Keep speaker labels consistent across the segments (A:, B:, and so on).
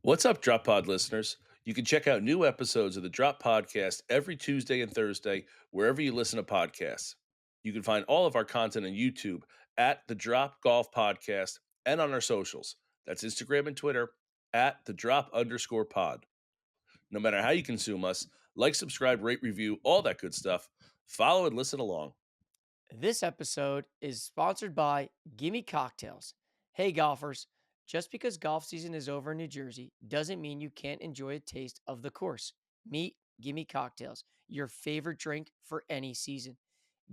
A: What's up, Drop Pod listeners? You can check out new episodes of the Drop Podcast every Tuesday and Thursday, wherever you listen to podcasts. You can find all of our content on YouTube at the Drop Golf Podcast and on our socials. That's Instagram and Twitter at the Drop_pod. No matter how you consume us, like, subscribe, rate, review, all that good stuff. Follow and listen along.
B: This episode is sponsored by Gimme Cocktails. Hey golfers, just because golf season is over in New Jersey doesn't mean you can't enjoy a taste of the course. Meet Gimme Cocktails, your favorite drink for any season.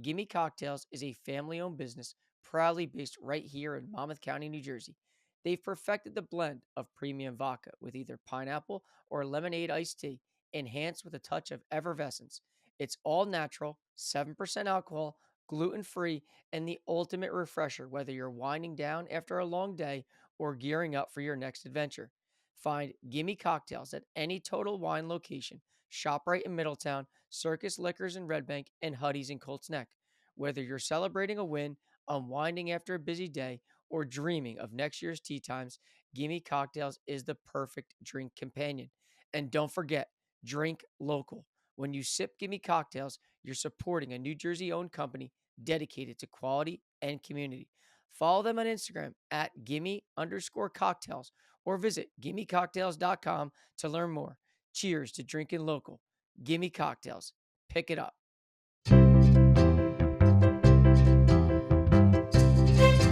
B: Gimme Cocktails is a family-owned business proudly based right here in Monmouth County, New Jersey. They've perfected the blend of premium vodka with either pineapple or lemonade iced tea, enhanced with a touch of effervescence. It's all natural, 7% alcohol, gluten-free, and the ultimate refresher whether you're winding down after a long day or gearing up for your next adventure. Find Gimme Cocktails at any Total Wine location, ShopRite in Middletown, Circus Liquors in Red Bank, and Huddy's in Colts Neck. Whether you're celebrating a win, unwinding after a busy day, or dreaming of next year's tee times, Gimme Cocktails is the perfect drink companion. And don't forget, drink local. When you sip Gimme Cocktails, you're supporting a New Jersey owned company dedicated to quality and community. Follow them on Instagram at gimme_cocktails or visit gimmecocktails.com to learn more. Cheers to drinking local. Gimme Cocktails. Pick it up.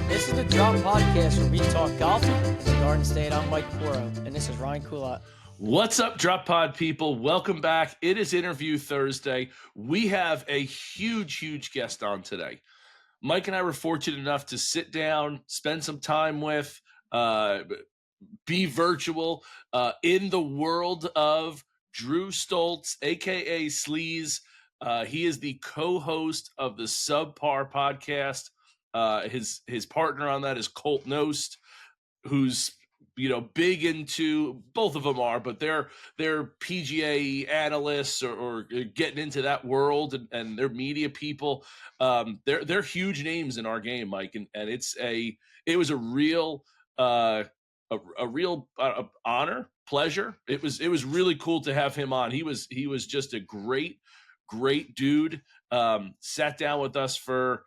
B: This is the Drop Podcast where we talk golf in the Garden State. I'm Mike Poro, and this is Ryan Coulott.
A: What's up, Drop Pod people? Welcome back. It is Interview Thursday. We have a huge guest on today. Mike and I were fortunate enough to sit down, spend some time with, be virtual in the world of Drew Stoltz, a.k.a. Sleeze. He is the co-host of the Subpar podcast. His partner on that is Colt Knost, who's big into, both of them are, but they're PGA analysts or getting into that world, and they're media people. They're huge names in our game, Mike, and it was a real honor, pleasure. It was really cool to have him on. He was just a great dude. Sat down with us for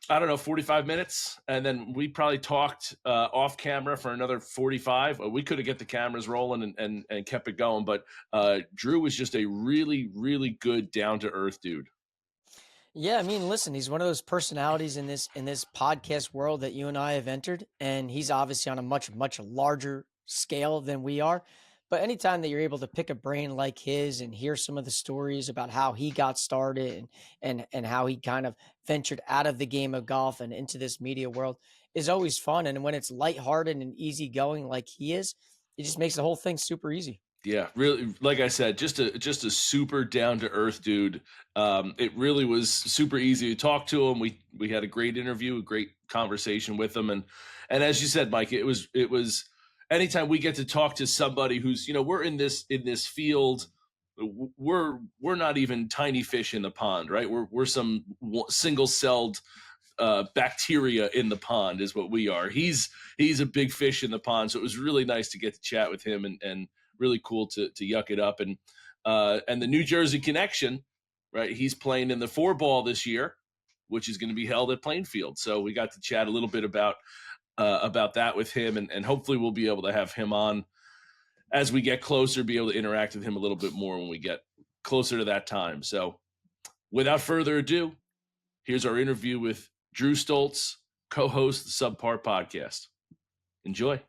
A: 45 minutes. And then we probably talked off camera for another 45. We could have get the cameras rolling and kept it going. But Drew was just a really good, down to earth dude.
B: Yeah, I mean, listen, he's one of those personalities in this podcast world that you and I have entered, and he's obviously on a much larger scale than we are. But anytime that you're able to pick a brain like his and hear some of the stories about how he got started and how he kind of ventured out of the game of golf and into this media world is always fun. And when it's lighthearted and easygoing like he is, it just makes the whole thing super easy.
A: Yeah, really, like I said, just a super down to earth dude. It really was super easy to talk to him. We had a great interview, a great conversation with him, and as you said, Mike, it was anytime we get to talk to somebody who's we're in this field, we're not even tiny fish in the pond, right? We're some single celled bacteria in the pond is what we are. He's a big fish in the pond, so it was really nice to get to chat with him and really cool to yuck it up. And the New Jersey connection, right? He's playing in the 4-ball this year, which is going to be held at Plainfield. So we got to chat a little bit about that with him, and hopefully we'll be able to have him on as we get closer, be able to interact with him a little bit more when we get closer to that time. So without further ado, here's our interview with Drew Stoltz, co-host the Subpar podcast. Enjoy.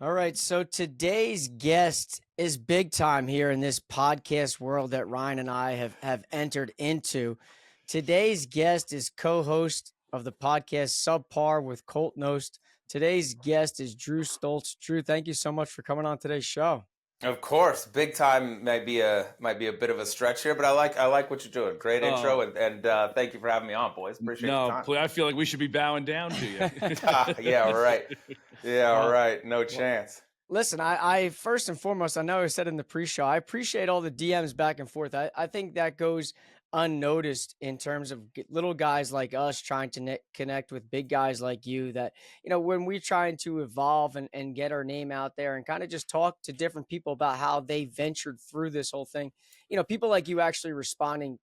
B: All right, so today's guest is big time here in this podcast world that Ryan and I have entered into. Today's guest is co-host of the podcast Subpar with Colt Knost. Today's guest is Drew Stoltz. Drew, thank you so much for coming on today's show.
C: Of course, big time might be a bit of a stretch here, but I like what you're doing. Great intro, and thank you for having me on, boys. Appreciate your time.
A: I feel like we should be bowing down to you.
C: Yeah, right. Yeah, right. No chance.
B: Listen, I first and foremost, I know I said in the pre-show, I appreciate all the DMs back and forth. I think that goes unnoticed in terms of little guys like us trying to connect with big guys like you, that, when we're trying to evolve and get our name out there and kind of just talk to different people about how they ventured through this whole thing, people like you actually responding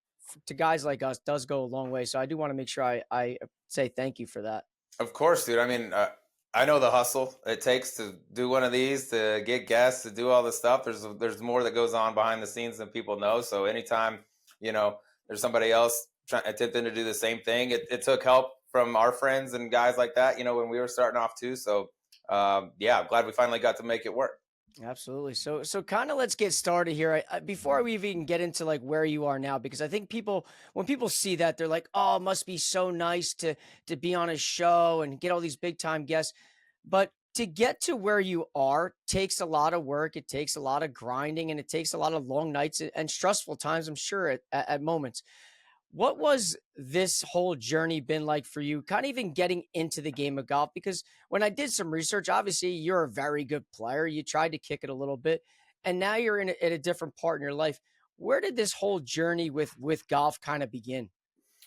B: to guys like us does go a long way. So I do want to make sure I say thank you for that.
C: Of course, dude. I mean, I know the hustle it takes to do one of these, to get guests, to do all this stuff. There's more that goes on behind the scenes than people know. So anytime, there's somebody else attempting to do the same thing, it took help from our friends and guys like that, when we were starting off too. So, yeah, I'm glad we finally got to make it work.
B: Absolutely. So kind of let's get started here. Before we even get into like where you are now, because I think when people see that, they're like, "Oh, it must be so nice to be on a show and get all these big time guests." But to get to where you are takes a lot of work. It takes a lot of grinding, and it takes a lot of long nights and stressful times, I'm sure, at moments. What was this whole journey been like for you, kind of even getting into the game of golf? Because when I did some research, obviously you're a very good player. You tried to kick it a little bit, and now you're in a different part in your life. Where did this whole journey with golf kind of begin?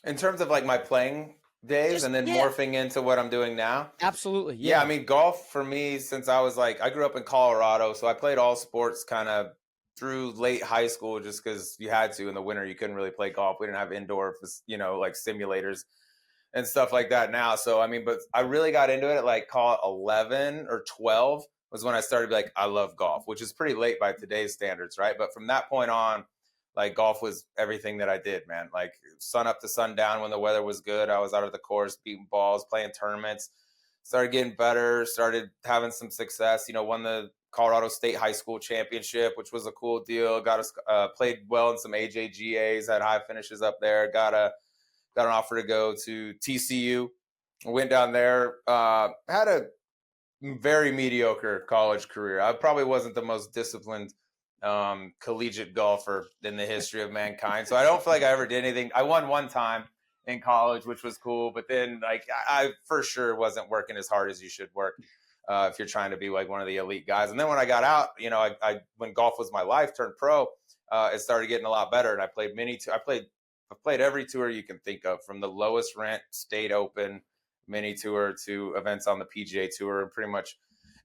C: In terms of like my playing days and then
B: Yeah,
C: morphing into what I'm doing now.
B: absolutely.
C: Yeah, I
B: Yeah.
C: mean, golf for me, since I grew up in Colorado, so I played all sports kind of through late high school just because you had to. In the winter, you couldn't really play golf. We didn't have indoor, like simulators and stuff like that now. So, I mean, but I really got into it at like, call it 11 or 12 was when I started to be like, I love golf, which is pretty late by today's standards, right? But from that point on, like golf was everything that I did, man. Like sun up to sundown when the weather was good. I was out of the course, beating balls, playing tournaments, started getting better, started having some success, won the Colorado State High School Championship, which was a cool deal. Got us played well in some AJGAs, had high finishes up there. Got an offer to go to TCU. Went down there, had a very mediocre college career. I probably wasn't the most disciplined collegiate golfer in the history of mankind. So I don't feel like I ever did anything. I won one time in college, which was cool. But then like I for sure wasn't working as hard as you should work if you're trying to be like one of the elite guys. And then when I got out, I when golf was my life, turned pro, it started getting a lot better. And I played I've played every tour you can think of, from the lowest rent state open mini tour to events on the PGA Tour, and pretty much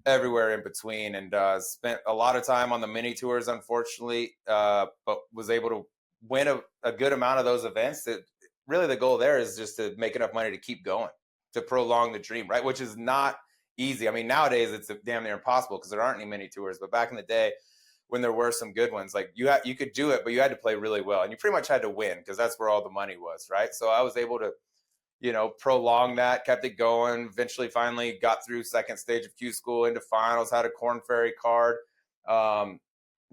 C: everywhere in between, and spent a lot of time on the mini tours, unfortunately, but was able to win a good amount of those events. That really the goal there is just to make enough money to keep going, to prolong the dream, right? Which is not easy. I mean, nowadays it's damn near impossible because there aren't any mini tours, but back in the day when there were some good ones, like you could do it, but you had to play really well, and you pretty much had to win because that's where all the money was, right? So I was able to prolong that, kept it going, eventually finally got through second stage of Q school into finals, had a Korn Ferry card.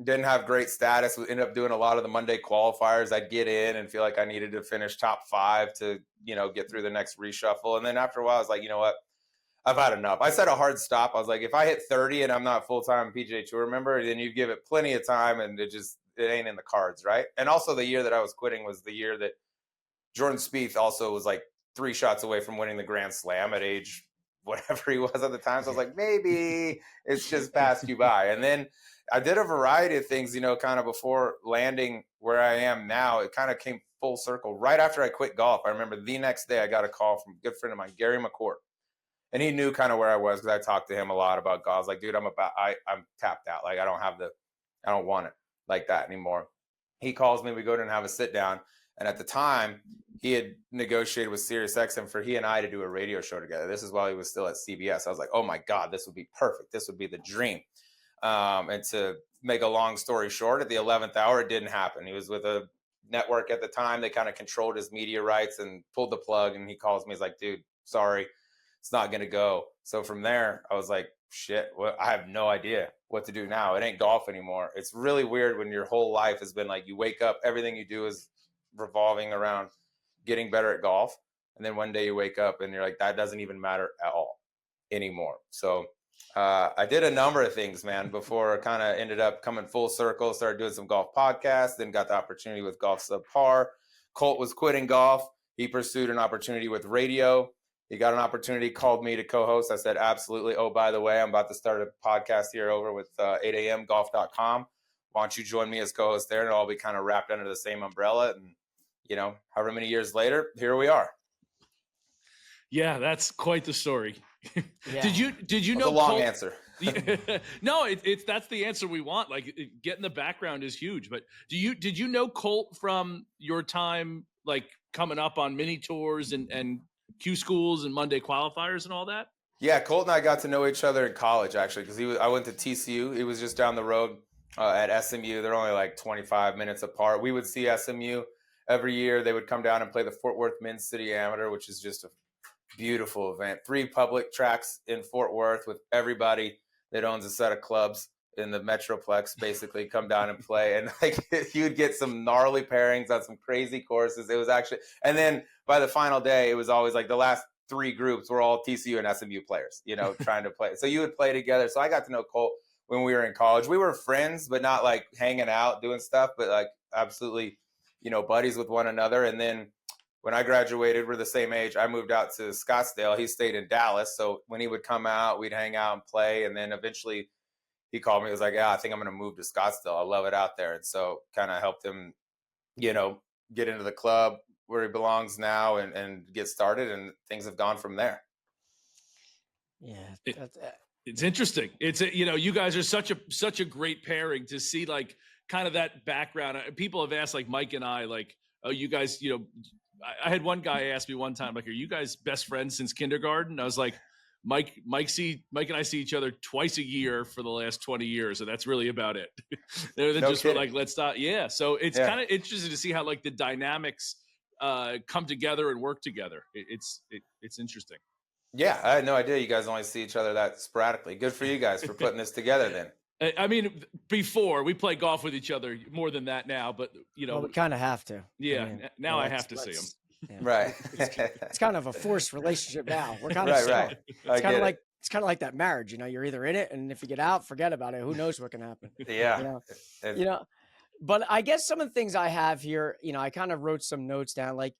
C: Didn't have great status, ended up doing a lot of the Monday qualifiers. I'd get in and feel like I needed to finish top 5 to, get through the next reshuffle. And then after a while, I was like, you know what? I've had enough. I set a hard stop. I was like, if I hit 30 and I'm not full-time PGA Tour member, then you give it plenty of time and it ain't in the cards, right? And also the year that I was quitting was the year that Jordan Spieth also was like 3 shots away from winning the Grand Slam at age whatever he was at the time. So I was like, maybe it's just passed you by. And then I did a variety of things, kind of before landing where I am now. It kind of came full circle. Right after I quit golf, I remember the next day I got a call from a good friend of mine, Gary McCourt. And he knew kind of where I was because I talked to him a lot about golf. I was like, dude, I'm tapped out. Like, I don't want it like that anymore. He calls me, we go to and have a sit down. And at the time, he had negotiated with SiriusXM for he and I to do a radio show together. This is while he was still at CBS. I was like, oh my God, this would be perfect. This would be the dream. And to make a long story short, at the 11th hour, it didn't happen. He was with a network at the time. They kind of controlled his media rights and pulled the plug. And he calls me, he's like, dude, sorry, it's not going to go. So from there, I was like, shit, I have no idea what to do now. It ain't golf anymore. It's really weird when your whole life has been like, you wake up, everything you do is revolving around getting better at golf. And then one day you wake up and you're like, that doesn't even matter at all anymore. So I did a number of things, man, before I kind of ended up coming full circle, started doing some golf podcasts, then got the opportunity with Golf Subpar. Colt was quitting golf. He pursued an opportunity with radio. He got an opportunity, called me to co-host. I said, absolutely. Oh, by the way, I'm about to start a podcast here over with 8amgolf.com. Why don't you join me as co-host there? And it'll all be kind of wrapped under the same umbrella. And however many years later, here we are.
A: Yeah, that's quite the story.
B: Yeah.
A: Did you
C: That's
A: know
C: a long
A: Colt?
C: answer.
A: No, it's that's the answer we want. Like getting the background is huge. But did you know Colt from your time like coming up on mini tours and Q schools and Monday qualifiers and all that?
C: Yeah, Colt and I got to know each other in college actually, because I went to TCU. He was just down the road at SMU. They're only like 25 minutes apart. We would see SMU every year. They would come down and play the Fort Worth Men's City Amateur, which is just a beautiful event. 3 public tracks in Fort Worth with everybody that owns a set of clubs in the Metroplex basically come down and play. And like you would get some gnarly pairings on some crazy courses. It was actually, and then by the final day, it was always like the last 3 groups were all TCU and SMU players, trying to play. So you would play together. So I got to know Colt when we were in college. We were friends, but not like hanging out, doing stuff, but like absolutely, buddies with one another. And then when I graduated, we're the same age. I moved out to Scottsdale. He stayed in Dallas. So when he would come out, we'd hang out and play. And then eventually he called me. He was like, yeah, I think I'm going to move to Scottsdale. I love it out there. And so kind of helped him, get into the club where he belongs now and get started. And things have gone from there.
B: Yeah.
A: It's interesting. It's you guys are such a great pairing to see like kind of that background. People have asked like Mike and I like, oh, you guys, I had one guy ask me one time, like, are you guys best friends since kindergarten? I was like, Mike and I see each other twice a year for the last 20 years. And that's really about it. They're
C: No
A: just
C: kidding.
A: like, let's start. Yeah. So it's kind of interesting to see how like the dynamics come together and work together. It's interesting.
C: Yeah. I had no idea you guys only see each other that sporadically. Good for you guys for putting this together then.
A: I mean, before we play golf with each other more than that now, but
B: Well, we kind of have to.
A: Yeah.
B: I mean,
A: now I have to see him.
B: Yeah.
C: Right.
B: It's kind of a forced relationship now. We're kind of
C: right.
B: It's kind of like that marriage. You're either in it, and if you get out, forget about it. Who knows what can happen?
C: Yeah.
B: But I guess some of the things I have here, I kind of wrote some notes down. Like,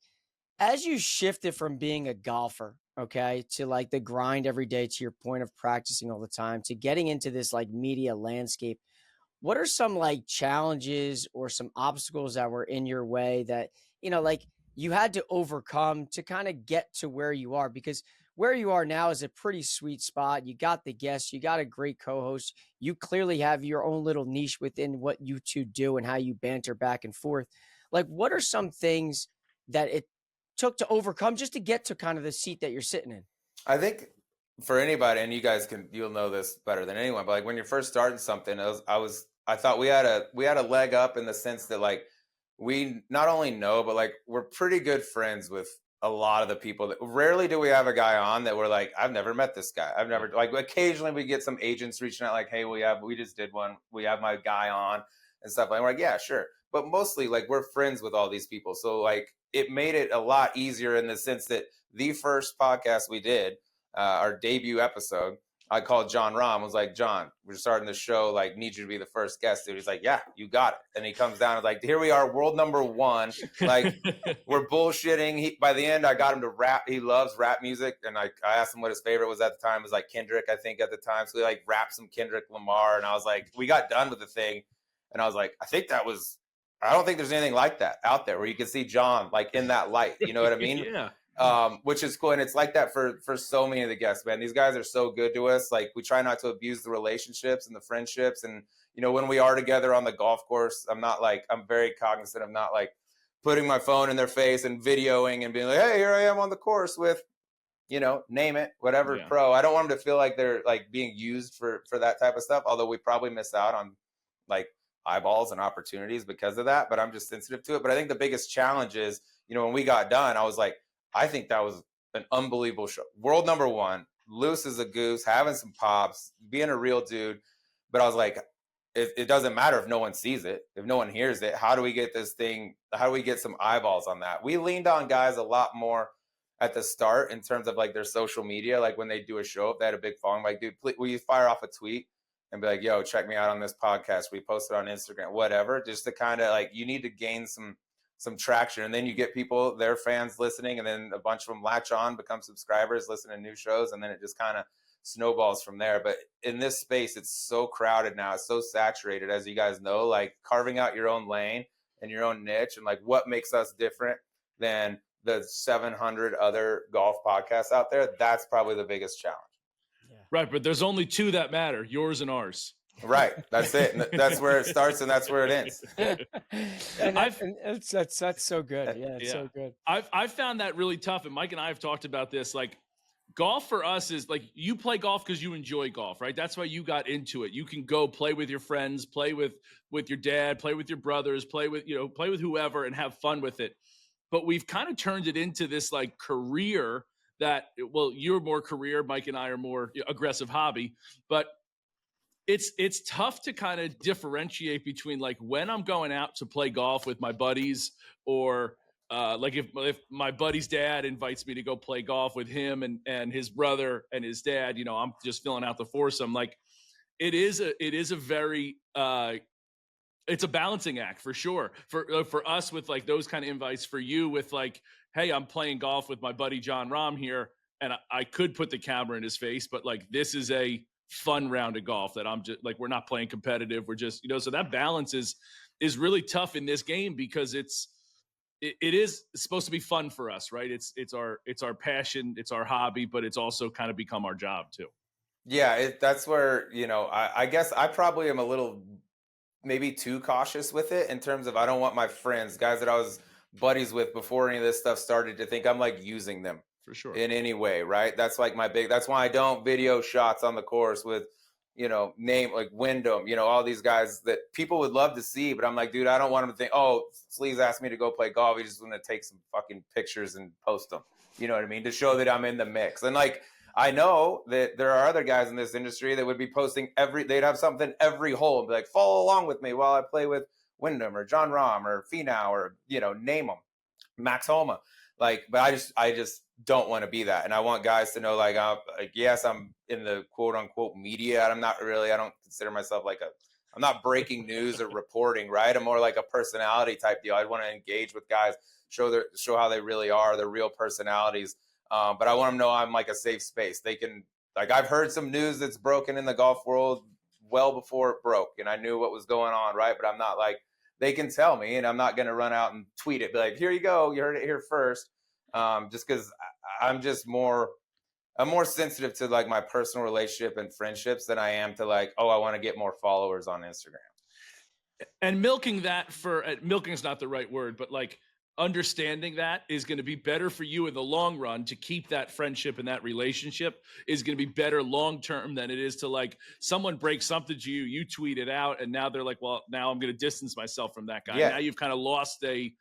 B: as you shifted from being a golfer, okay, to like the grind every day, to your point of practicing all the time, to getting into this like media landscape, what are some like challenges or some obstacles that were in your way that, like you had to overcome to kind of get to where you are? Because where you are now is a pretty sweet spot. You got the guests, you got a great co-host. You clearly have your own little niche within what you two do and how you banter back and forth. Like, what are some things that it took to overcome just to get to kind of the seat that you're sitting in?
C: I think for anybody, and you'll know this better than anyone, but like when you're first starting something, I thought we had a leg up in the sense that like we not only know, but like we're pretty good friends with a lot of the people. That rarely do we have a guy on that we're like, I've never met this guy. I've never, like, occasionally we get some agents reaching out like, hey, we just did one. We have my guy on and stuff. Like, we're like, yeah, sure. But mostly like we're friends with all these people. So like it made it a lot easier in the sense that the first podcast we did, our debut episode, I called John Rahm, was like, John, we're starting the show, like, need you to be the first guest, dude. He's like, yeah, you got it. And he comes down and like, here we are, world number 1. Like, we're bullshitting. By the end, I got him to rap. He loves rap music. And I asked him what his favorite was at the time. It was like Kendrick, I think, at the time. So we like rapped some Kendrick Lamar. And I was like, we got done with the thing. And I was like, I don't think there's anything like that out there where you can see John like in that light. You know what I mean?
A: Yeah.
C: Which is cool. And it's like that for so many of the guests, man. These guys are so good to us. Like, we try not to abuse the relationships and the friendships. And, when we are together on the golf course, I'm very cognizant of not like putting my phone in their face and videoing and being like, hey, here I am on the course with, name it, whatever pro. I don't want them to feel like they're like being used for that type of stuff. Although we probably miss out on like eyeballs and opportunities because of that, but I'm just sensitive to it. But I think the biggest challenge is, when we got done, I was like, I think that was an unbelievable show. World number 1, loose as a goose, having some pops, being a real dude. But I was like, it doesn't matter if no one sees it, if no one hears it. How do we get some eyeballs on that? We leaned on guys a lot more at the start in terms of like their social media. Like when they do a show, if they had a big following, like, dude, please, will you fire off a tweet and be like, yo, check me out on this podcast. We post it on Instagram, whatever, just to kind of like, you need to gain some traction. And then you get people, their fans listening, and then a bunch of them latch on, become subscribers, listen to new shows. And then it just kind of snowballs from there. But in this space, it's so crowded now. It's so saturated, as you guys know, like carving out your own lane in your own niche, and like what makes us different than the 700 other golf podcasts out there. That's probably the biggest challenge.
B: Yeah.
A: Right, but there's only two that matter, yours and ours.
C: Right. That's it. And that's where it starts and that's where it ends.
B: and that's so good. Yeah, it's so good.
A: I've found that really tough. And Mike and I have talked about this. Like, golf for us is like, you play golf because you enjoy golf, right? That's why you got into it. You can go play with your friends, play with your dad, play with your brothers, play with whoever and have fun with it. But we've kind of turned it into this like career that, well, you're more career, Mike and I are more aggressive hobby, but it's tough to kind of differentiate between like when I'm going out to play golf with my buddies, or like if my buddy's dad invites me to go play golf with him and his brother and his dad, I'm just filling out the foursome. Like, it is a very it's a balancing act for sure. For us with like those kind of invites, for you with like, hey, I'm playing golf with my buddy John Rahm here, and I could put the camera in his face, but like, this is a fun round of golf that I'm just like, we're not playing competitive. We're just, so that balance is really tough in this game, because it is supposed to be fun for us, right? It's our passion, it's our hobby, but it's also kind of become our job too.
C: Yeah, that's where, I guess I probably am a little maybe too cautious with it, in terms of I don't want my friends, guys that I was buddies with before any of this stuff started, to think I'm like using them
A: For sure.
C: in any way, right? That's like that's why I don't video shots on the course with, name like Wyndham, all these guys that people would love to see, but I'm like, dude, I don't want them to think, oh, Sleeze asked me to go play golf, he's just going to take some fucking pictures and post them. You know what I mean? To show that I'm in the mix. And like, I know that there are other guys in this industry that would be posting they'd have something every hole and be like, follow along with me while I play with Wyndham or John Rahm or Finau or, name them, Max Homa. Like, but I just don't want to be that. And I want guys to know, like, yes, I'm in the quote unquote media. I don't consider myself I'm not breaking news or reporting, right? I'm more like a personality type deal. I want to engage with guys, show how they really are, their real personalities. But I want them to know I'm like a safe space. They can, like, I've heard some news that's broken in the golf world well before it broke, and I knew what was going on, right? But I'm not like, they can tell me, and I'm not going to run out and tweet it, be like, here you go, you heard it here first. Just because I'm more sensitive to like my personal relationship and friendships than I am to like, oh, I want to get more followers on Instagram.
A: And milking is not the right word, but like, understanding that is going to be better for you in the long run. To keep that friendship and that relationship is going to be better long term than it is to like, someone breaks something to you, you tweet it out, and now they're like, well, now I'm going to distance myself from that guy.
C: Yeah.
A: Now you've kind of lost a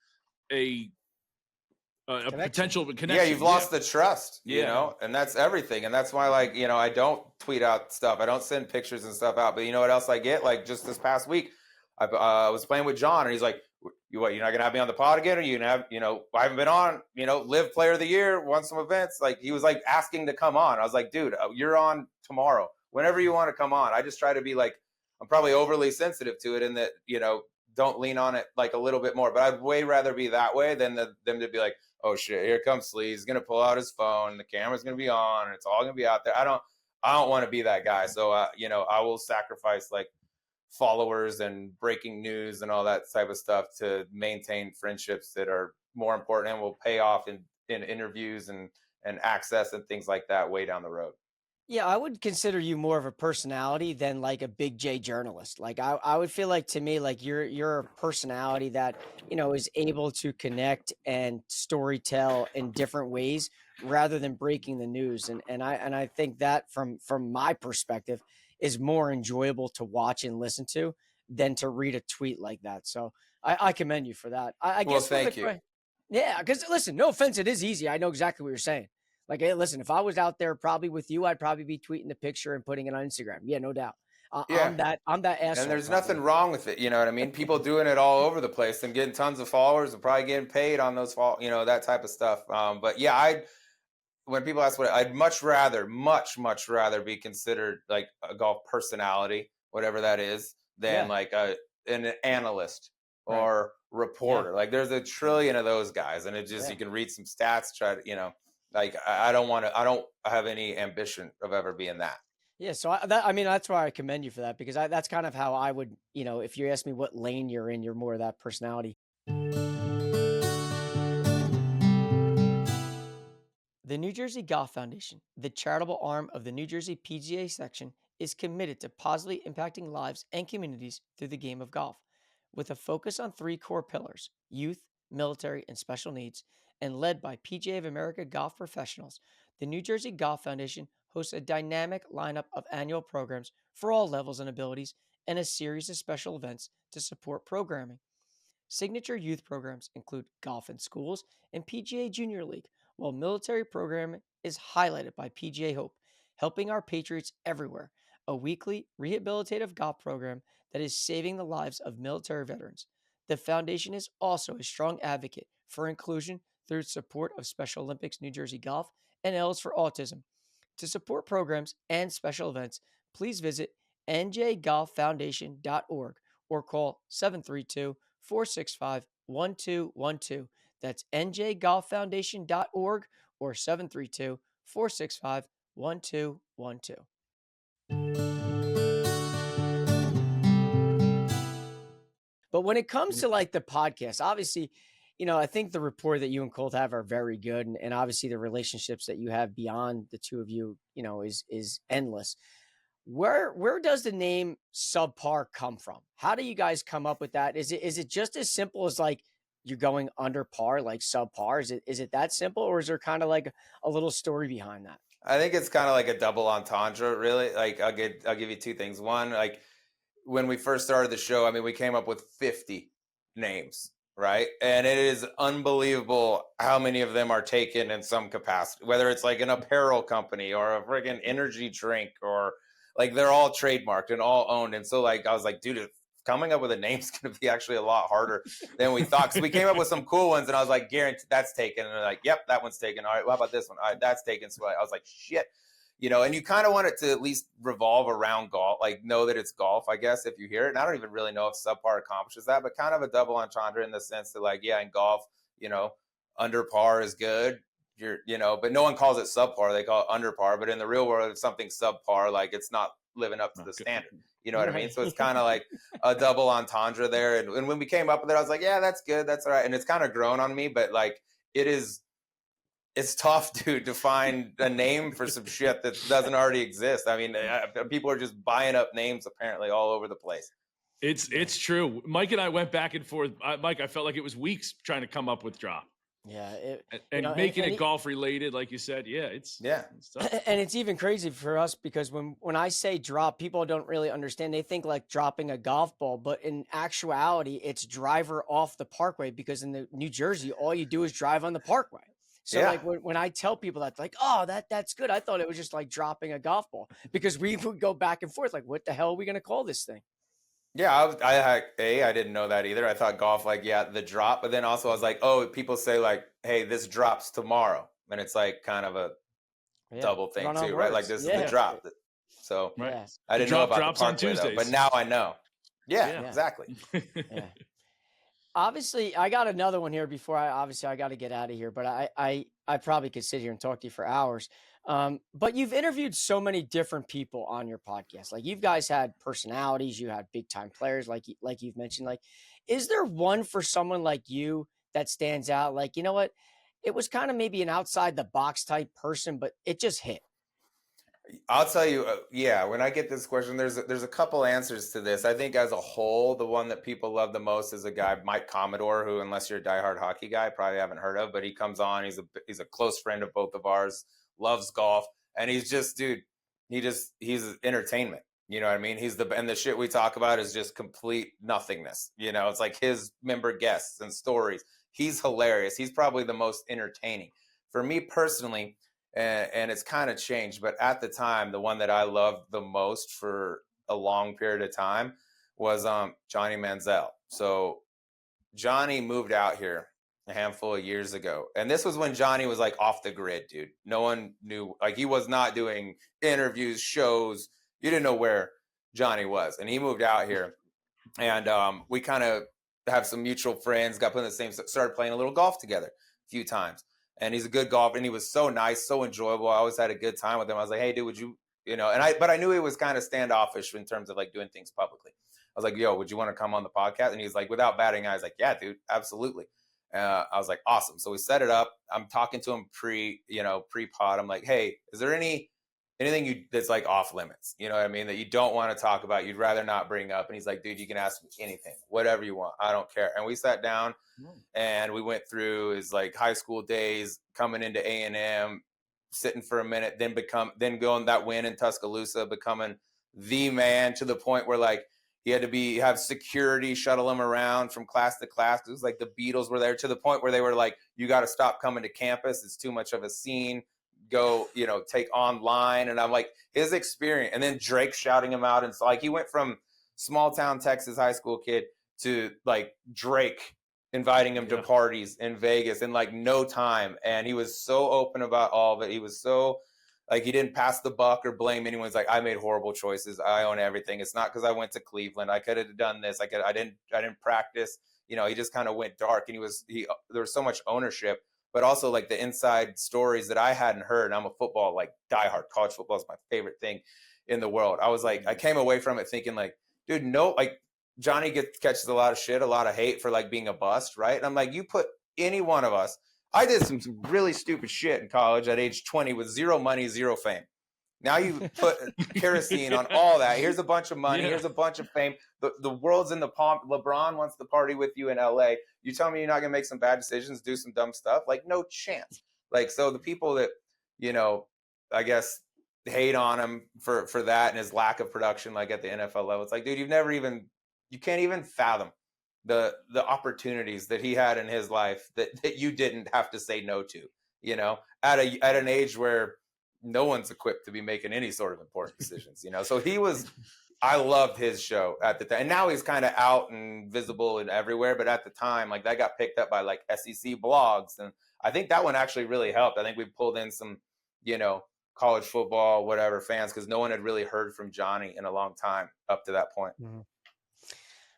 A: potential connection.
C: Yeah, you've lost the trust, and that's everything. And that's why, like, I don't tweet out stuff. I don't send pictures and stuff out. But you know what else I get? Like, just this past week, I was playing with John, and he's like, you're not going to have me on the pod again? Or you gonna have, I haven't been on, Live Player of the Year, won some events. Like, he was like asking to come on. I was like, dude, you're on tomorrow, whenever you want to come on. I just try to be like, I'm probably overly sensitive to it, in that, don't lean on it like a little bit more. But I'd way rather be that way than them to be like, oh shit, here comes Sleeze. He's going to pull out his phone, the camera's going to be on, and it's all going to be out there. I don't want to be that guy. So, I will sacrifice like followers and breaking news and all that type of stuff to maintain friendships that are more important and will pay off in interviews and access and things like that way down the road.
B: Yeah, I would consider you more of a personality than like a big J journalist. Like, I would feel like, to me, like you're a personality that, is able to connect and story tell in different ways rather than breaking the news. And I think that from my perspective is more enjoyable to watch and listen to than to read a tweet like that. So I commend you for that. I guess.
C: Well, thank you.
B: Yeah, because listen, no offense, it is easy. I know exactly what you're saying. Like, hey, listen, if I was out there probably with you, I'd probably be tweeting the picture and putting it on Instagram. Yeah, no doubt.
C: Yeah.
B: I'm that asshole.
C: And there's nothing wrong with it. You know what I mean? People doing it all over the place and getting tons of followers and probably getting paid on those, that type of stuff. But yeah, when people ask I'd much rather be considered like a golf personality, whatever that is, than like an analyst or reporter. Yeah. Like, there's a trillion of those guys, and it just, you can read some stats, try to, like, I don't have any ambition of ever being that.
B: Yeah. So that's why I commend you for that, because that's kind of how I would, if you ask me what lane you're in, you're more of that personality. The New Jersey Golf Foundation, the charitable arm of the New Jersey PGA section, is committed to positively impacting lives and communities through the game of golf. With a focus on three core pillars: youth, military, and special needs, and led by PGA of America golf professionals, the New Jersey Golf Foundation hosts a dynamic lineup of annual programs for all levels and abilities and a series of special events to support programming. Signature youth programs include golf in schools and PGA Junior League, while military programming is highlighted by PGA Hope, helping our patriots everywhere, a weekly rehabilitative golf program that is saving the lives of military veterans. The foundation is also a strong advocate for inclusion through its support of Special Olympics New Jersey Golf and L's for Autism. To support programs and special events, please visit njgolffoundation.org or call 732 465 1212. That's njgolffoundation.org or 732 465 1212. But when it comes to like the podcast, obviously, I think the rapport that you and Colt have are very good. And obviously the relationships that you have beyond the two of you, is endless. Where does the name Subpar come from? How do you guys come up with that? Is it just as simple as like you're going under par, like subpar? Is it that simple, or is there kind of like a little story behind that?
C: I think it's kind of like a double entendre, really. Like I'll give you two things. One, like when we first started the show, I mean, we came up with 50 names, right? And it is unbelievable how many of them are taken in some capacity, whether it's like an apparel company or a friggin' energy drink, or like they're all trademarked and all owned. And so like I was like, dude, coming up with a name is going to be actually a lot harder than we thought. Because we came up with some cool ones, and I was like, guaranteed that's taken. And they're like, yep, that one's taken. All right, well, how about this one? All right, that's taken. So I was like, shit. And you kind of want it to at least revolve around golf, like know that it's golf, I guess, if you hear it. And I don't even really know if subpar accomplishes that, but kind of a double entendre in the sense that, like, yeah, in golf, under par is good. But no one calls it subpar. They call it under par. But in the real world, if something's subpar, like it's not living up to the standard. You know what I mean? So it's kind of like a double entendre there. And when we came up with it, I was like, yeah, that's good. That's all right. And it's kind of grown on me, but like it's tough, dude, to find a name for some shit that doesn't already exist. I mean, people are just buying up names apparently all over the place.
A: It's true. Mike and I went back and forth. Mike, I felt like it was weeks trying to come up with drop.
B: Yeah,
A: making it golf related, like you said. Yeah, it's tough.
B: And it's even crazy for us because when I say drop, people don't really understand. They think like dropping a golf ball, but in actuality, it's driver off the parkway, because in the New Jersey, all you do is drive on the parkway. So like when I tell people that, like, oh, that's good. I thought it was just like dropping a golf ball, because we would go back and forth like, what the hell are we going to call this thing?
C: Yeah, I didn't know that either. I thought golf, like, yeah, the drop. But then also I was like, oh, people say like, hey, this drops tomorrow. And it's like kind of a double thing too, right? Like this is the drop. So I didn't know about the parkway though, but now I know. Yeah. Exactly.
B: Yeah. Obviously, I got another one here before I got to get out of here, but I probably could sit here and talk to you for hours. But you've interviewed so many different people on your podcast. Like, you guys had personalities, you had big time players, like you've mentioned. Like, is there one for someone like you that stands out? Like, you know what? It was kind of maybe an outside the box type person, but it just hit.
C: I'll tell you, when I get this question, there's a couple answers to this. I think as a whole, the one that people love the most is a guy, Mike Commodore, who, unless you're a diehard hockey guy, probably haven't heard of, but he comes on. He's a close friend of both of ours, loves golf, and he's just, dude, he's entertainment. You know what I mean? And the shit we talk about is just complete nothingness. It's like his member guests and stories. He's hilarious. He's probably the most entertaining. For me personally, and it's kind of changed, but at the time, the one that I loved the most for a long period of time was Johnny Manziel. So Johnny moved out here a handful of years ago, and this was when Johnny was like off the grid, dude. No one knew, like, he was not doing interviews, shows. You didn't know where Johnny was, and he moved out here, and we kind of have some mutual friends, got put in the same, started playing a little golf together a few times. And he's a good golfer, and he was so nice, so enjoyable. I always had a good time with him. I was like, hey, dude, would you, but I knew he was kind of standoffish in terms of like doing things publicly. was like, yo, would you want to come on the podcast? And he's like, without batting eyes, like, yeah, dude, absolutely. I was like, awesome. So we set it up. I'm talking to him pre-pod. I'm like, hey, is there anything that's like off limits? You know what I mean? That you don't want to talk about, you'd rather not bring up. And he's like, dude, you can ask me anything, whatever you want. I don't care. And we sat down and we went through his like high school days, coming into A&M, sitting for a minute, then going that win in Tuscaloosa, becoming the man to the point where like he had to have security shuttle him around from class to class. It was like the Beatles were there, to the point where they were like, you got to stop coming to campus. It's too much of a scene. Go, take online. And I'm like, his experience. And then Drake shouting him out. And so like he went from small town Texas high school kid to like Drake inviting him to parties in Vegas in like no time. And he was so open about all of it. He was so like, he didn't pass the buck or blame anyone. He's like, I made horrible choices. I own everything. It's not because I went to Cleveland. I could have done this. I didn't practice. He just kind of went dark, and there was so much ownership, but also like the inside stories that I hadn't heard. I'm a football, like diehard. College football is my favorite thing in the world. I was like, I came away from it thinking like, dude, no, like Johnny catches a lot of shit, a lot of hate for like being a bust, right? And I'm like, you put any one of us. I did some really stupid shit in college at age 20 with zero money, zero fame. Now you put kerosene on all that. Here's a bunch of money. Here's a bunch of fame. The world's in the palm. LeBron wants to party with you in LA. You tell me you're not going to make some bad decisions, do some dumb stuff? Like, no chance. Like, so the people that, I guess hate on him for that and his lack of production, like at the NFL level, it's like, dude, you can't even fathom the opportunities that he had in his life that you didn't have to say no to, at an age where no one's equipped to be making any sort of important decisions, So I loved his show at the time. And now he's kind of out and visible and everywhere. But at the time, like that got picked up by like SEC blogs. And I think that one actually really helped. I think we pulled in some, college football, whatever fans, because no one had really heard from Johnny in a long time up to that point.
B: Mm-hmm.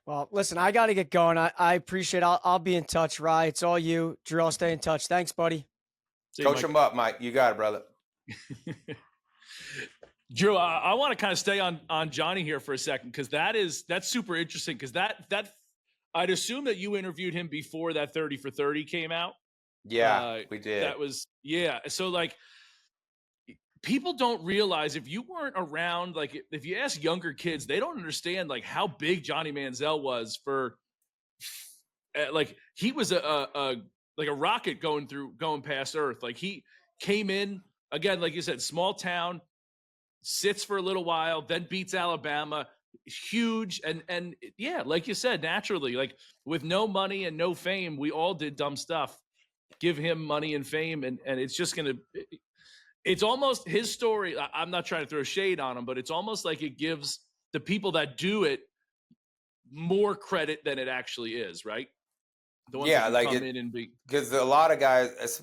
B: Well, listen, I got to get going. I appreciate it. I'll be in touch, Rye. It's all you. Drew, I'll stay in touch. Thanks, buddy.
C: Coach him up, Mike. You got it, brother.
A: Drew, I want to kind of stay on Johnny here for a second, because that's super interesting, because that I'd assume that you interviewed him before that 30 for 30 came out.
C: Yeah, we did.
A: That was, So like, people don't realize, if you weren't around, like if you ask younger kids, they don't understand like how big Johnny Manziel was for, like he was a rocket going past Earth. Like he came in again, like you said, small town, sits for a little while, then beats Alabama, huge. And yeah, like you said, naturally, like with no money and no fame, we all did dumb stuff. Give him money and fame, and it's just going to, it's almost his story. I'm not trying to throw shade on him, but it's almost like it gives the people that do it more credit than it actually is, right? The ones that
C: like
A: come in and be,
C: because a lot of guys,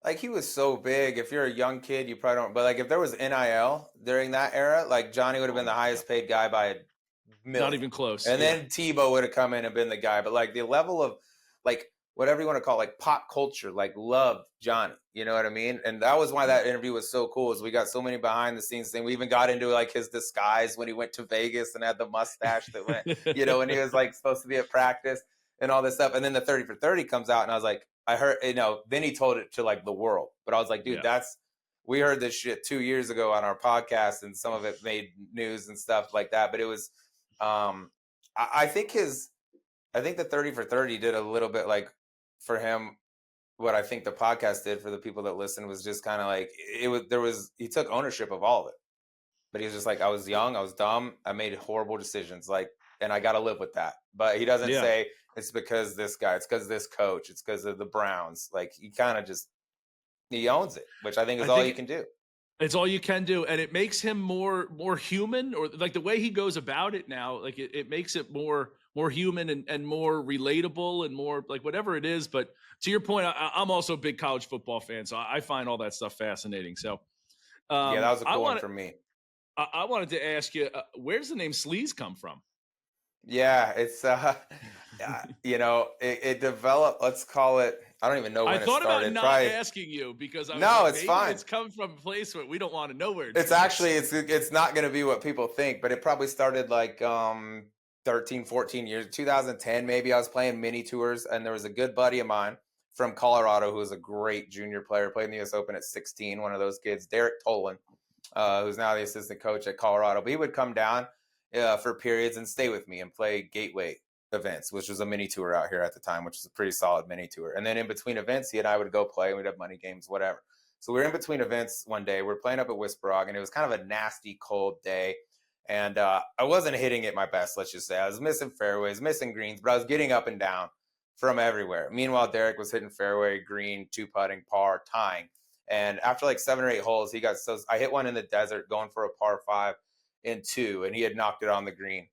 C: like he was so big. If you're a young kid, you probably don't. But like if there was NIL during that era, like Johnny would have been the highest paid guy by a million.
A: Not even close.
C: And then Tebow would have come in and been the guy. But like the level of like whatever you want to call it, like pop culture, like loved Johnny. You know what I mean? And that was why that interview was so cool, is we got so many behind the scenes things. We even got into like his disguise when he went to Vegas and had the mustache that went, and he was like supposed to be at practice and all this stuff. And then the 30 for 30 comes out, and I was like, I heard, then he told it to like the world. But I was like, dude, we heard this shit 2 years ago on our podcast, and some of it made news and stuff like that. But it was, I think the 30 for 30 did a little bit like for him what I think the podcast did for the people that listen, was just kind of like, he took ownership of all of it. But he was just like, I was young, I was dumb, I made horrible decisions, like, and I got to live with that. But he doesn't say it's because this guy, it's because this coach, it's because of the Browns. Like he kind of just, he owns it, which I think is all you can do.
A: It's all you can do. And it makes him more human, or like the way he goes about it now, like it makes it more human and more relatable and more like whatever it is. But to your point, I'm also a big college football fan, so I find all that stuff fascinating. So
C: that was a cool one for me.
A: I wanted to ask you, where does the name Sleeze come from?
C: Yeah, it's it developed. Let's call it. I don't even know when it started.
A: I thought about not asking you, because I was
C: it's fine.
A: It's come from a place where we don't want to know where
C: it's actually. It's not going to be what people think, but it probably started like 13, 14 years, 2010 maybe, I was playing mini tours, and there was a good buddy of mine from Colorado who was a great junior player, played in the US Open at 16, one of those kids, Derek Tolan, who's now the assistant coach at Colorado. But he would come down for periods and stay with me and play Gateway events, which was a mini tour out here at the time, which was a pretty solid mini tour. And then in between events, he and I would go play, and we'd have money games, whatever. So we were in between events one day. We're playing up at Whisperog, and it was kind of a nasty, cold day. And I wasn't hitting it my best, let's just say. I was missing fairways, missing greens, but I was getting up and down from everywhere. Meanwhile, Derek was hitting fairway, green, two putting, par, tying. And after like 7 or 8 holes, he got so I hit one in the desert going for a par 5 in 2, and he had knocked it on the green.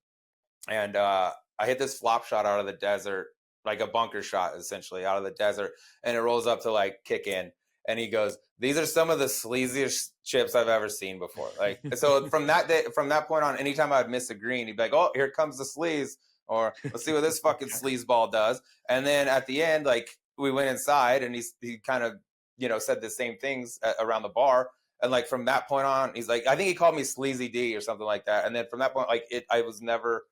C: And I hit this flop shot out of the desert, like a bunker shot, essentially, out of the desert, and it rolls up to like kick in. And he goes, "These are some of the sleaziest chips I've ever seen before." Like, so from that day, from that point on, anytime I'd miss a green, he'd be like, "Oh, here comes the sleaze," or "Let's see what this fucking sleaze ball does." And then at the end, like, we went inside, and he kind of, said the same things around the bar. And like from that point on, he's like, I think he called me Sleazy D or something like that. And then from that point, like, I was never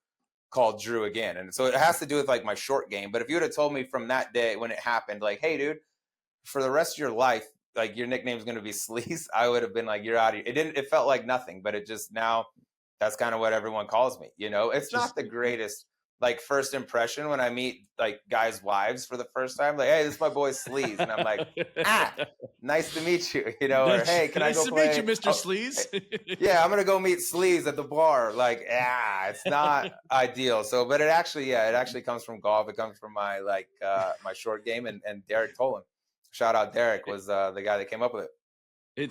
C: called Drew again. And so it has to do with like my short game. But if you would have told me from that day when it happened, like, "Hey, dude, for the rest of your life, like, your nickname is going to be Sleaze," I would have been like, "You're out of here." It felt like nothing, but it just, now that's kind of what everyone calls me. It's not the greatest like first impression when I meet like guys' wives for the first time. Like, "Hey, this is my boy Sleaze," and I'm like, "Nice to meet you," or "Hey, can I go
A: nice to
C: play?"
A: meet you, Mr. Sleeze.
C: Yeah, I'm gonna go meet Sleaze at the bar. Like, it's not ideal. So, but it actually comes from golf. It comes from my my short game, and Derek Tolan. Shout out Derek was the guy that came up with it.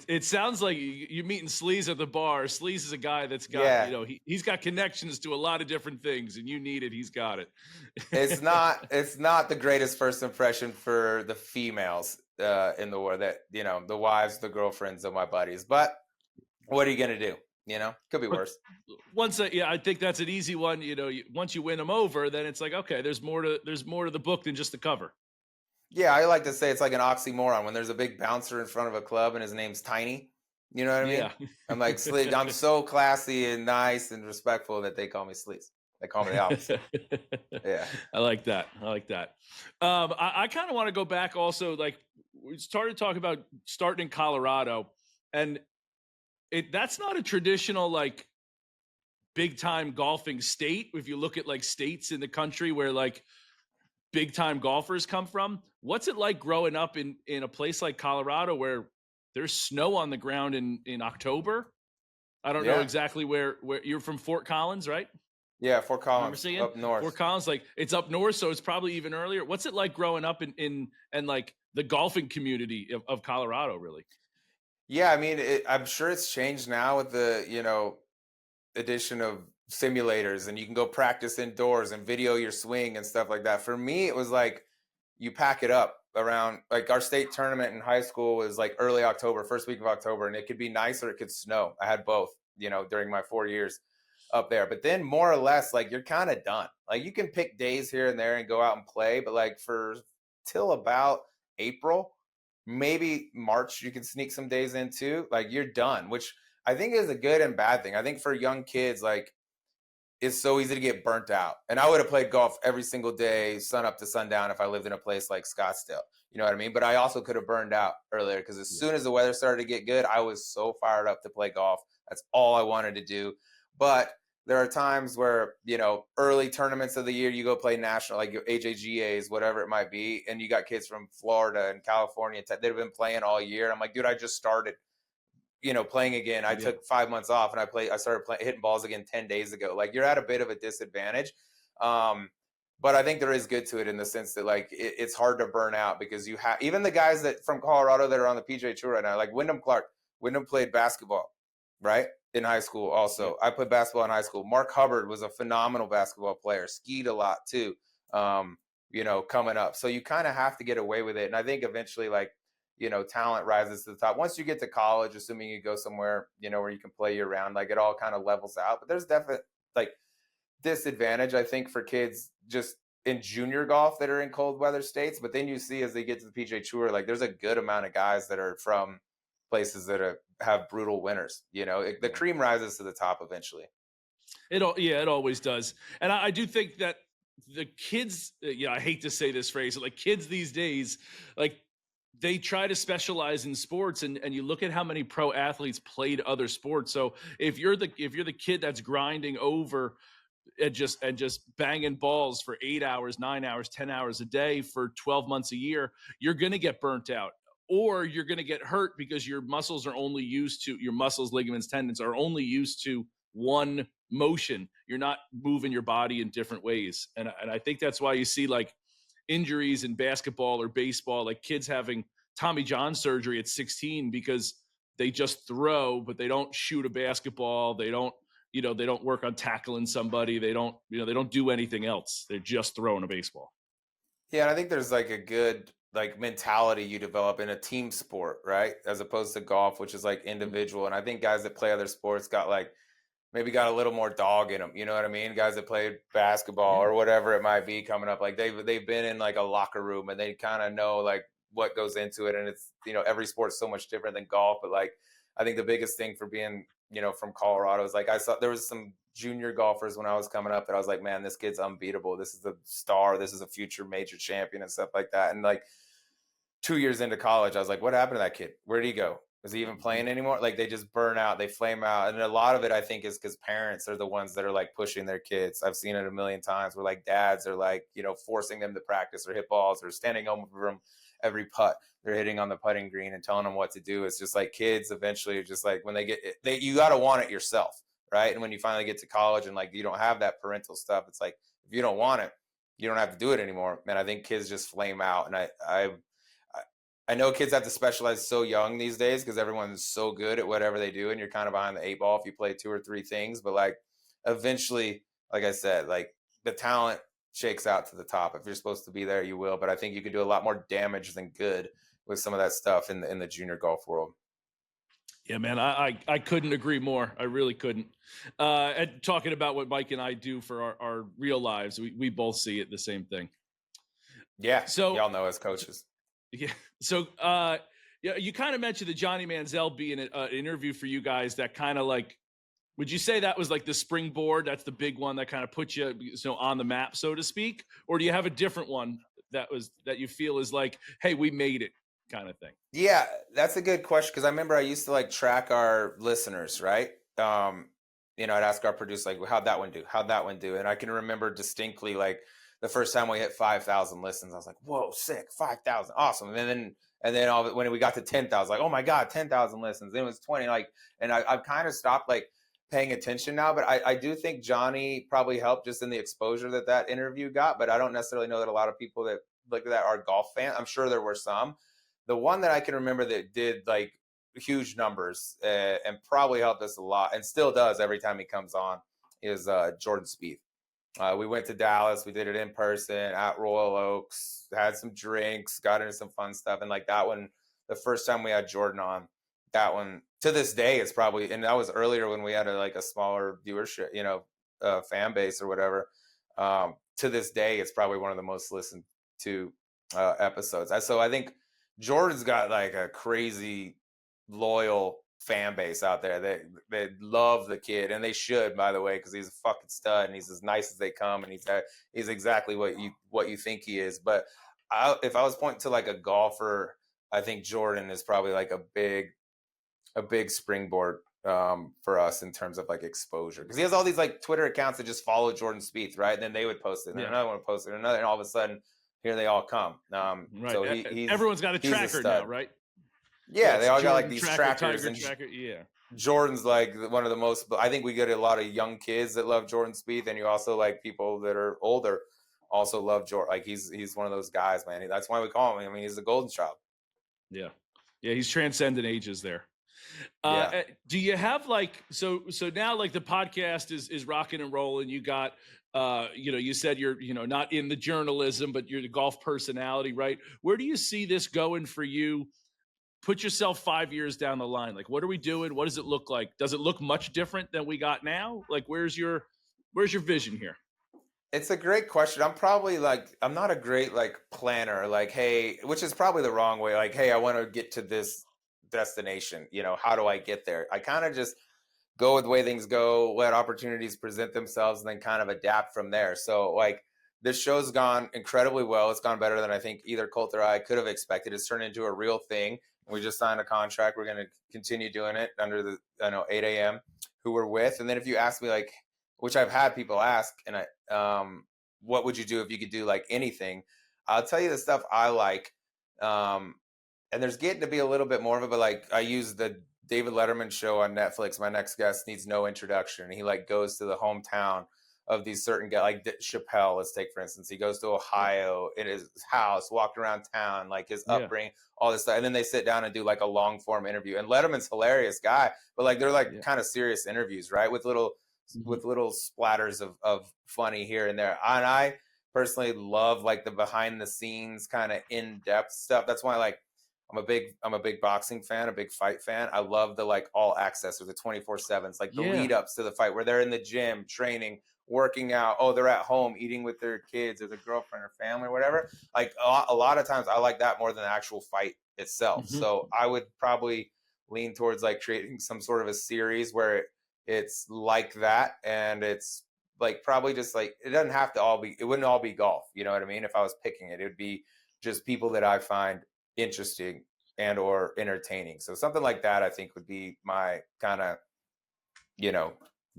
A: It sounds like you meeting Sleaze at the bar. Sleaze is a guy that's got,
C: Yeah.
A: he's got connections to a lot of different things, and you need it, he's got it.
C: It's not the greatest first impression for the females in the world, that the wives, the girlfriends of my buddies. But what are you gonna do? Could be
A: But
C: worse.
A: I think that's an easy one. Once you win them over, then it's like, okay, there's more to the book than just the cover.
C: Yeah, I like to say it's like an oxymoron when there's a big bouncer in front of a club and his name's Tiny. You know what I mean?
A: Yeah.
C: I'm like, Sleaze. I'm so classy and nice and respectful that they call me Sleaze. They call me the opposite. Yeah.
A: I like that. I kind of want to go back also. Like, we started talking about starting in Colorado, and that's not a traditional like big time golfing state. If you look at like states in the country where like big time golfers come from, what's it like growing up in a place like Colorado where there's snow on the ground in October? I don't know
C: Yeah.
A: exactly where you're from. Fort Collins, right?
C: Yeah, Fort
A: Remember
C: Collins
A: seeing
C: up north.
A: Fort Collins, like it's up north, so it's probably even earlier. What's it like growing up in and like the golfing community of Colorado, really?
C: Yeah, I mean, I'm sure it's changed now with the, addition of simulators, and you can go practice indoors and video your swing and stuff like that. For me, it was like you pack it up around, like, our state tournament in high school was like early October, first week of October, and it could be nice or it could snow. I had both, during my 4 years up there. But then more or less, like, you're kind of done. Like, you can pick days here and there and go out and play, but like for till about April, maybe March, you can sneak some days in too. Like, you're done, which I think is a good and bad thing. I think for young kids, like, it's so easy to get burnt out. And I would have played golf every single day, sun up to sundown, if I lived in a place like Scottsdale. You know what I mean? But I also could have burned out earlier, because as soon as the weather started to get good, I was so fired up to play golf. That's all I wanted to do. But there are times where, early tournaments of the year, you go play national, like your AJGAs, whatever it might be, and you got kids from Florida and California. They've been playing all year. And I'm like, dude, I just started playing again. I took 5 months off, and I started hitting balls again 10 days ago. Like, you're at a bit of a disadvantage. But I think there is good to it in the sense that, like, it's hard to burn out, because you have, even the guys that from Colorado that are on the PGA Tour right now, like Wyndham Clark. Wyndham played basketball, right? In high school also. I played basketball in high school. Mark Hubbard was a phenomenal basketball player, skied a lot too, coming up. So you kind of have to get away with it. And I think eventually, like, talent rises to the top. Once you get to college, assuming you go somewhere, where you can play year round, like, it all kind of levels out. But there's definitely like disadvantage, I think, for kids just in junior golf that are in cold weather states. But then you see, as they get to the PGA Tour, like, there's a good amount of guys that are from places that have brutal winters. The cream rises to the top eventually.
A: It always does. And I do think that the kids, I hate to say this phrase, like kids these days, like they try to specialize in sports, and you look at how many pro athletes played other sports. So if you're the kid that's grinding over and just banging balls for 8 hours, 9 hours, 10 hours a day for 12 months a year, you're going to get burnt out, or you're going to get hurt because your muscles, ligaments, tendons are only used to one motion. You're not moving your body in different ways. And I think that's why you see like injuries in basketball or baseball, like kids having Tommy John surgery at 16 because they just throw, but they don't shoot a basketball. They don't work on tackling somebody. They don't do anything else. They're just throwing a baseball.
C: Yeah, and I think there's like a good like mentality you develop in a team sport, right? As opposed to golf, which is like individual. And I think guys that play other sports got like maybe got a little more dog in them. You know what I mean? Guys that played basketball
A: Yeah.
C: or whatever it might be coming up, like they've been in like a locker room and they kind of know like what goes into it. And it's every sport's so much different than golf. But like I think the biggest thing for being from Colorado is like I saw there was some junior golfers when I was coming up that I was like, man, this kid's unbeatable. This is a star. This is a future major champion and stuff like that. And like 2 years into college, I was like, what happened to that kid? Where did he go? Is he even playing anymore? Like they just burn out, they flame out. And a lot of it, I think, is because parents are the ones that are like pushing their kids. I've seen it a million times where like dads are like, forcing them to practice or hit balls or standing over them every putt. They're hitting on the putting green and telling them what to do. It's just like kids eventually are just like when they get it, you got to want it yourself. Right. And when you finally get to college and like you don't have that parental stuff, it's like if you don't want it, you don't have to do it anymore. And I think kids just flame out. And I know kids have to specialize so young these days because everyone's so good at whatever they do, and you're kind of behind the eight ball if you play two or three things. But like eventually, like I said, like the talent shakes out to the top. If you're supposed to be there, you will. But I think you can do a lot more damage than good with some of that stuff in the junior golf world.
A: Yeah, man, I couldn't agree more. I really couldn't. And talking about what Mike and I do for our real lives, we both see it the same thing.
C: Yeah,
A: So
C: y'all know as coaches.
A: yeah, so yeah, you kind of mentioned the Johnny Manziel being an interview for you guys. That kind of like, would you say that was like the springboard? That's the big one that kind of put you on the map, so to speak, or do you have a different one that you feel is like, hey, we made it, kind of thing?
C: Yeah, that's a good question because I remember I used to like track our listeners, right? I'd ask our producer like, "How'd that one do? How'd that one do?" And I can remember distinctly like the first time we hit 5,000 listens, I was like, "Whoa, sick! 5,000, awesome!" And then when we got to 10,000, like, "Oh my god, 10,000 listens!" Then it was 20, like, and I've kind of stopped like paying attention now, but I do think Johnny probably helped just in the exposure that interview got. But I don't necessarily know that a lot of people that look at that are golf fans. I'm sure there were some. The one that I can remember that did like huge numbers and probably helped us a lot and still does every time he comes on is Jordan Spieth. We went to Dallas. We did it in person at Royal Oaks, had some drinks, got into some fun stuff. And like that one, the first time we had Jordan on, that one to this day is probably, and that was earlier when we had a smaller viewership, fan base or whatever. To this day, it's probably one of the most listened to episodes. So I think Jordan's got like a crazy loyal fan base out there that love the kid, and they should, by the way, because he's a fucking stud and he's as nice as they come, and he's exactly what you think he is. But if I was pointing to like a golfer, I think Jordan is probably like a big springboard for us in terms of like exposure, because he has all these like Twitter accounts that just follow Jordan Spieth, right? And then they would post it, and another one would post it, and another, and all of a sudden here they all come.
A: Right.
C: So
A: everyone's got a tracker now, right?
C: Yeah, they all got like these
A: tracker,
C: trackers,
A: Tiger
C: and
A: tracker, yeah.
C: Jordan's like one of the most. I think we get a lot of young kids that love Jordan Spieth, and you also like people that are older also love Jordan. Like he's one of those guys, man. That's why we call him. I mean, he's the golden child.
A: Yeah, he's transcendent ages there.
C: Yeah.
A: Do you have like so now like the podcast is rocking and rolling? You got you said you're not in the journalism, but you're the golf personality, right? Where do you see this going for you? Put yourself 5 years down the line. Like, what are we doing? What does it look like? Does it look much different than we got now? Like, where's your vision here?
C: It's a great question. I'm not a great like planner, like, hey, which is probably the wrong way. Like, hey, I want to get to this destination. How do I get there? I kind of just go with the way things go, let opportunities present themselves, and then kind of adapt from there. So like this show's gone incredibly well. It's gone better than I think either Colt or I could have expected. It's turned into a real thing. We just signed a contract. We're going to continue doing it under the 8 a.m. who we're with. And then if you ask me like, which I've had people ask, and what would you do if you could do like anything? I'll tell you the stuff I like. And there's getting to be a little bit more of it, but like I use the David Letterman show on Netflix. My next guest needs no introduction. He like goes to the hometown of these certain guys, like Chappelle. Let's take for instance. He goes to Ohio in his house, walked around town, like his upbringing, all this stuff, and then they sit down and do like a long form interview. And Letterman's hilarious guy, but like they're like kind of serious interviews, right? With little splatters of funny here and there. And I personally love like the behind the scenes kind of in depth stuff. That's why like I'm a big boxing fan, a big fight fan. I love the like all access or the 24/7s, like the lead ups to the fight where they're in the gym training, working out. Oh, they're at home eating with their kids or their girlfriend or family or whatever. Like a lot of times I like that more than the actual fight itself. So I would probably lean towards like creating some sort of a series where it's like that. And it's like probably just like, it doesn't have to all be, it wouldn't all be golf. You know what I mean? If I was picking it, it would be just people that I find interesting and or entertaining. So something like that I think would be my kind of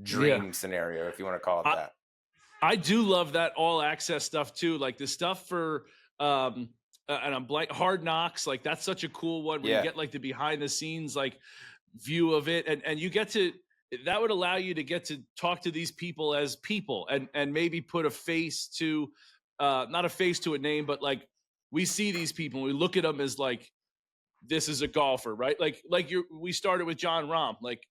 C: dream scenario, if you want to call it that.
A: I do love that all access stuff too, like the stuff for and I'm blank, Hard Knocks, like that's such a cool one where you get like the behind the scenes like view of it, and you get to, that would allow you to get to talk to these people as people and maybe put a face to not a face to a name, but like we see these people and we look at them as like, this is a golfer, right? Like we started with John Rahm. Like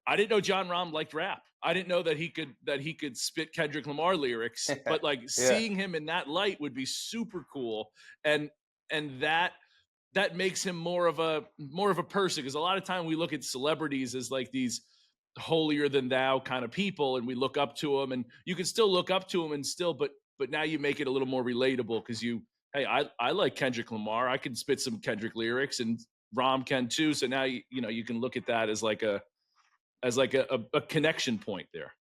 A: I didn't know John Rahm liked rap. I didn't know that he could spit Kendrick Lamar lyrics, but like seeing him in that light would be super cool. And that makes him more of a person. Cause a lot of time we look at celebrities as like these holier than thou kind of people. And we look up to them, and you can still look up to them and still, but now you make it a little more relatable. Cause hey, I like Kendrick Lamar. I can spit some Kendrick lyrics, and Rahm can too. So now you can look at that as like a connection point there.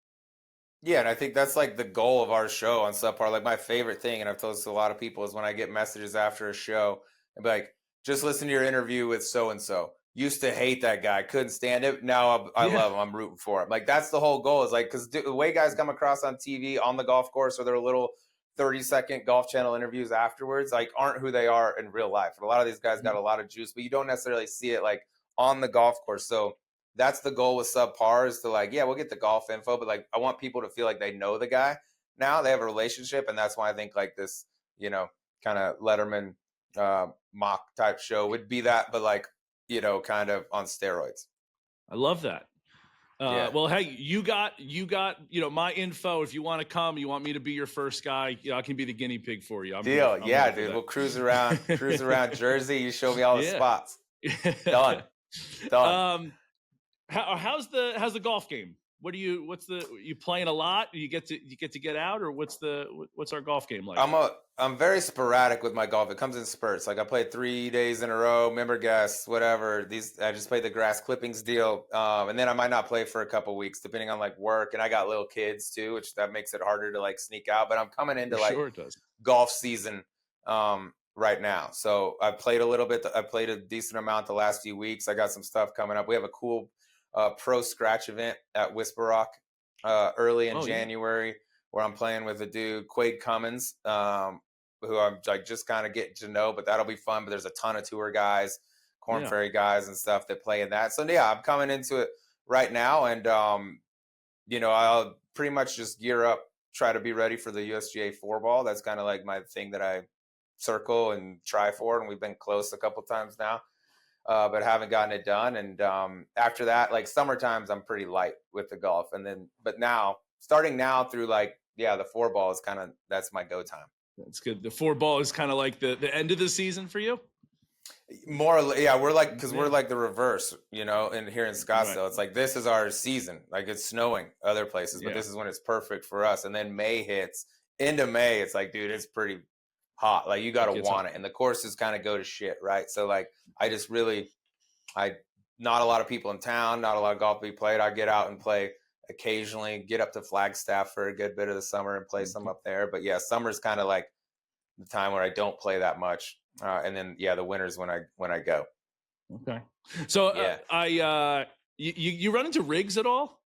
C: Yeah, and I think that's like the goal of our show on Subpar. Like my favorite thing, and I've told this to a lot of people, is when I get messages after a show and be like, just listen to your interview with so and so. Used to hate that guy, couldn't stand it. Now I love him. I'm rooting for him. Like that's the whole goal, is like, because the way guys come across on TV, on the golf course, or their little 30-second Golf Channel interviews afterwards, like aren't who they are in real life. And a lot of these guys got a lot of juice, but you don't necessarily see it like on the golf course. So that's the goal with Subpar, is to like, we'll get the golf info, but like I want people to feel like they know the guy now, they have a relationship. And that's why I think like this, kind of Letterman mock type show would be that, but like, kind of on steroids.
A: I love that. Well, hey, you got my info. If you want to come, you want me to be your first guy, I can be the guinea pig for you.
C: Deal. Yeah, dude. We'll cruise around Jersey. You show me all the spots. Done.
A: How's the golf game? You playing a lot? You get to get out, or what's our golf game like?
C: I'm very sporadic with my golf. It comes in spurts. Like I played 3 days in a row, member guests, whatever. I just played the grass clippings deal. And then I might not play for a couple weeks depending on like work. And I got little kids too, which that makes it harder to like sneak out. But I'm coming into golf season right now. So I played a little bit. I played a decent amount the last few weeks. I got some stuff coming up. We have a cool pro scratch event at Whisper Rock early in January, where I'm playing with a dude, Quade Cummins, who I'm like just kind of getting to know, but that'll be fun. But there's a ton of tour guys, Corn Ferry guys and stuff that play in that. So I'm coming into it right now, and I'll pretty much just gear up, try to be ready for the USGA 4-ball. That's kind of like my thing that I circle and try for, and we've been close a couple times now. But haven't gotten it done. And after that, like summer times, I'm pretty light with the golf. And then, but now, starting now through like, the 4-ball is kind of, that's my go time.
A: That's good. The 4-ball is kind of like the end of the season for you?
C: More, we're like, because we're like the reverse, and here in Scottsdale, it's like, this is our season. Like it's snowing other places, but this is when it's perfect for us. And then May hits, into May, it's like, dude, it's pretty hot. Like you got to want it. And the courses kind of go to shit, right? So like, I not a lot of people in town, not a lot of golf to be played. I get out and play occasionally, get up to Flagstaff for a good bit of the summer and play some up there. But yeah, summer's kind of like the time where I don't play that much. And then yeah, the winter's when I go.
A: Okay. So
C: Yeah.
A: you run into Riggs at all?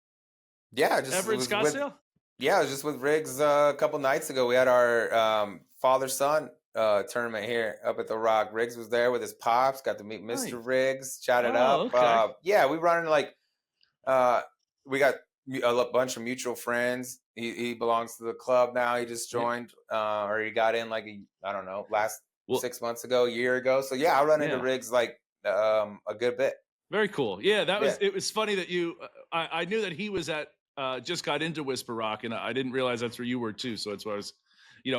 C: Yeah, just
A: Ever in
C: was
A: Scottsdale?
C: I was just with Riggs a couple nights ago. We had our father-son tournament here up at the Rock. Riggs was there with his pops. Got to meet Mr.
A: Nice.
C: Riggs, chatted
A: Oh,
C: up.
A: okay.
C: Yeah, we run into like we got a bunch of mutual friends. He belongs to the club now. He just joined, or he got in like I don't know, last 6 months ago, a year ago. So yeah, I run into Riggs like a good bit.
A: Very cool. Yeah, it was funny that you. I knew that he was at just got into Whisper Rock, and I didn't realize that's where you were too. So that's why I was,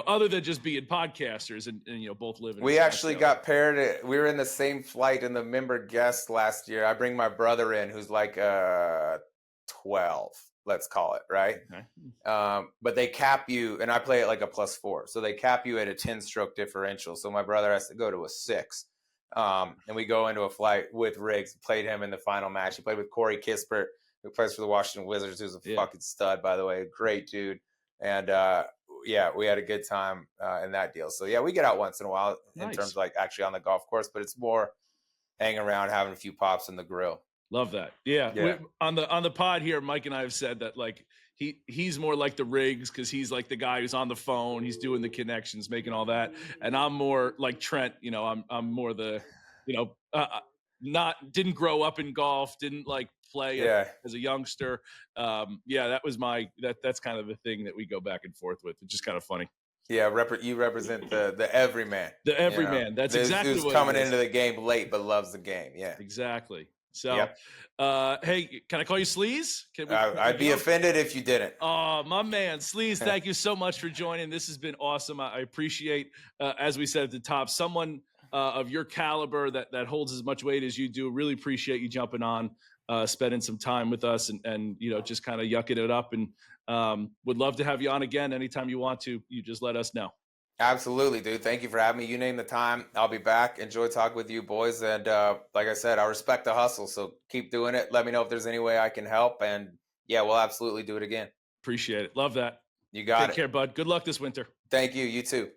A: other than just being podcasters and both living.
C: We actually got paired. We were in the same flight in the member guest last year. I bring my brother in, who's like 12, let's call it, right?
A: Okay.
C: But they cap you, and I play it like a +4, so they cap you at a 10-stroke differential. So my brother has to go to a 6. And we go into a flight with Riggs. Played him in the final match. He played with Corey Kispert, who plays for the Washington Wizards, who's a fucking stud, by the way. Great dude. And yeah, we had a good time in that deal. So yeah, we get out once in a while in terms of like actually on the golf course, but it's more hanging around, having a few pops in the grill.
A: Love that. Yeah. On the pod here, Mike and I have said that like he's more like the Riggs because he's like the guy who's on the phone, he's doing the connections, making all that, and I'm more like Trent. I'm more the, didn't grow up in golf, didn't like play as a youngster. That was that's kind of the thing that we go back and forth with. It's just kind of funny.
C: Yeah, you represent the everyman.
A: The everyman. That's exactly
C: who's coming into the game late but loves the game. Yeah,
A: exactly. So, hey, can I call you Sleeze?
C: I'd be offended if you didn't.
A: Oh, my man, Sleeze, thank you so much for joining. This has been awesome. I appreciate, as we said at the top, someone of your caliber that holds as much weight as you do. Really appreciate you jumping on, spending some time with us, and just kind of yucking it up. And would love to have you on again anytime you want to. You just let us know.
C: Absolutely, dude. Thank you for having me. You name the time, I'll be back. Enjoy talking with you boys. And like I said, I respect the hustle. So keep doing it. Let me know if there's any way I can help. And yeah, we'll absolutely do it again.
A: Appreciate it. Love that.
C: You got it.
A: Take care, bud. Good luck this winter.
C: Thank you. You too.